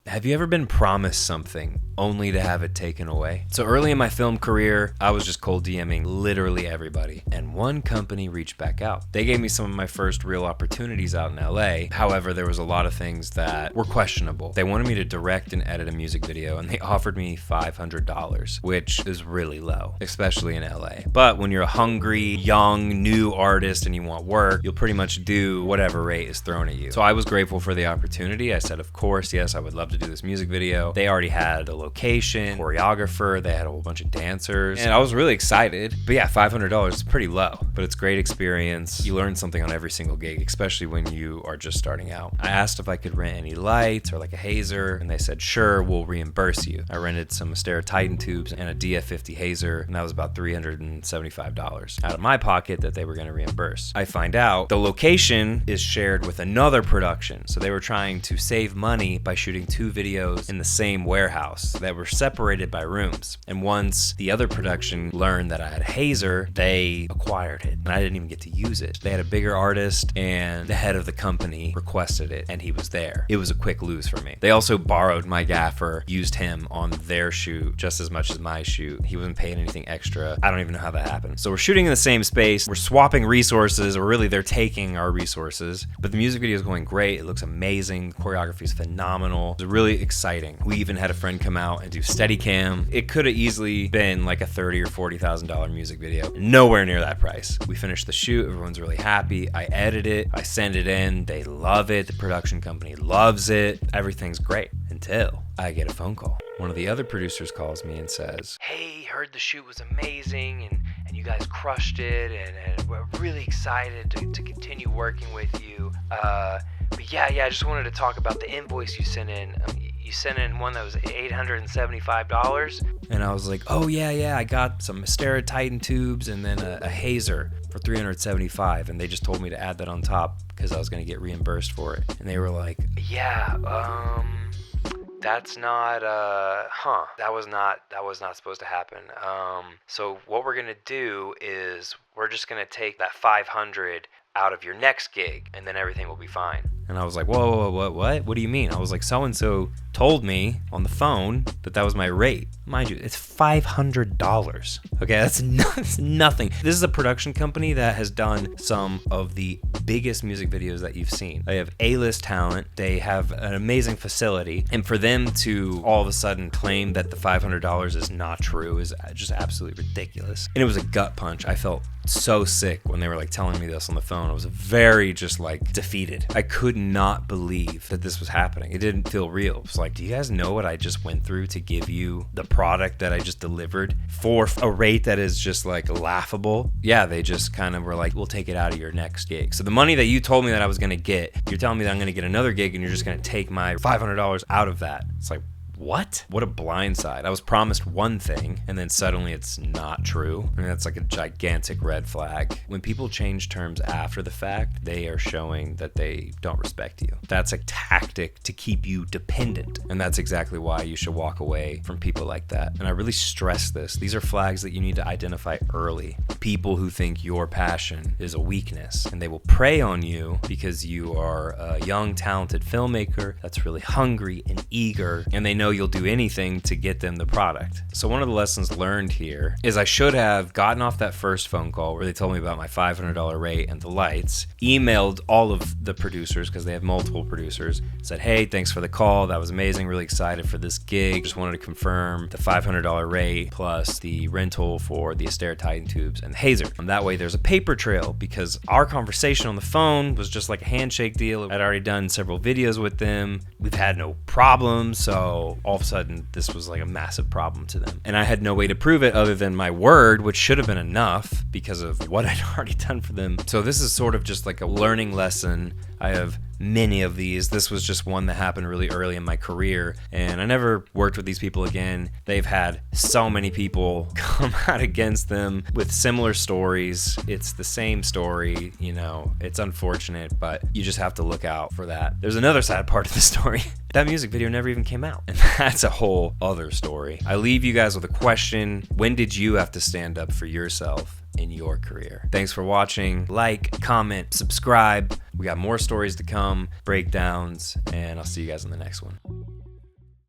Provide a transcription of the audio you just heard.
Have you ever been promised something only to have it taken away? So early in my film career, I was just cold DMing literally everybody, and one company reached back out. They gave me some of my first real opportunities out in LA. However, there was a lot of things that were questionable. They wanted me to direct and edit a music video, and they offered me $500, which is really low, especially in LA. But when you're a hungry, young, new artist and you want work, you'll pretty much do whatever rate is thrown at you. So I was grateful for the opportunity. I said, of course, yes, I would love to do this music video. They already had a location, choreographer, they had a whole bunch of dancers, and I was really excited. But yeah, $500 is pretty low, but it's great experience. You learn something on every single gig, especially when you are just starting out. I asked if I could rent any lights or like a hazer, and they said, sure, we'll reimburse you. I rented some Astera Titan tubes and a DF50 hazer, and that was about $375 out of my pocket that they were gonna reimburse. I find out the location is shared with another production, so they were trying to save money by shooting two videos in the same warehouse that were separated by rooms. And once the other production learned that I had a hazer, they acquired it, and I didn't even get to use it. They had a bigger artist, and the head of the company requested it, and he was there. It was a quick lose for me. They also borrowed my gaffer, used him on their shoot just as much as my shoot. He wasn't paying anything extra. I don't even know how that happened. So we're shooting in the same space, we're swapping resources, or really they're taking our resources, but the music video is going great. It looks amazing. The choreography is phenomenal. It's really exciting. We even had a friend come out and do Steadicam. It could have easily been like a $30,000 or $40,000 music video. Nowhere near that price. We finished the shoot. Everyone's really happy. I edit it. I send it in. They love it. The production company loves it. Everything's great until I get a phone call. One of the other producers calls me and says, hey, heard the shoot was amazing and you guys crushed it and we're really excited to continue working with you. But yeah, I just wanted to talk about the invoice you sent in. You sent in one that was $875. And I was like, oh yeah, I got some Astera Titan tubes and then a hazer for $375. And they just told me to add that on top because I was going to get reimbursed for it. And they were like, yeah, that's not, that was not supposed to happen. So what we're gonna do is we're just gonna take that 500 out of your next gig and then everything will be fine. And I was like, whoa, what? What do you mean? I was like, so-and-so told me on the phone that was my rate. Mind you, it's $500. Okay, that's nothing. This is a production company that has done some of the biggest music videos that you've seen. They have A-list talent. They have an amazing facility. And for them to all of a sudden claim that the $500 is not true is just absolutely ridiculous. And it was a gut punch. I felt so sick when they were like telling me this on the phone. I was very just like defeated. I could not believe that this was happening. It didn't feel real. It was like, do you guys know what I just went through to give you the product that I just delivered for a rate that is just like laughable? Yeah, they just kind of were like, we'll take it out of your next gig. So the money that you told me that I was gonna get, you're telling me that I'm gonna get another gig and you're just gonna take my $500 out of that. It's like, what? What a blindside. I was promised one thing and then suddenly it's not true. I mean, that's like a gigantic red flag. When people change terms after the fact, they are showing that they don't respect you. That's a tactic to keep you dependent. And that's exactly why you should walk away from people like that. And I really stress this. These are flags that you need to identify early. People who think your passion is a weakness and they will prey on you because you are a young, talented filmmaker that's really hungry and eager, and they know you'll do anything to get them the product. So one of the lessons learned here is I should have gotten off that first phone call where they told me about my $500 rate and the lights, emailed all of the producers because they have multiple producers, said, hey, thanks for the call. That was amazing. Really excited for this gig. Just wanted to confirm the $500 rate plus the rental for the Astera Titan tubes and the hazer. And that way there's a paper trail because our conversation on the phone was just like a handshake deal. I'd already done several videos with them. We've had no problems. So all of a sudden this was like a massive problem to them. And I had no way to prove it other than my word, which should have been enough because of what I'd already done for them. So this is sort of just like a learning lesson. I have many of these. This was just one that happened really early in my career, and I never worked with these people again. They've had so many people come out against them with similar stories. It's the same story, you know, it's unfortunate, but you just have to look out for that. There's another sad part of the story. That music video never even came out, and that's a whole other story. I leave you guys with a question. When did you have to stand up for yourself in your career? Thanks for watching. Like, comment, subscribe. We got more stories to come, breakdowns, and I'll see you guys in the next one.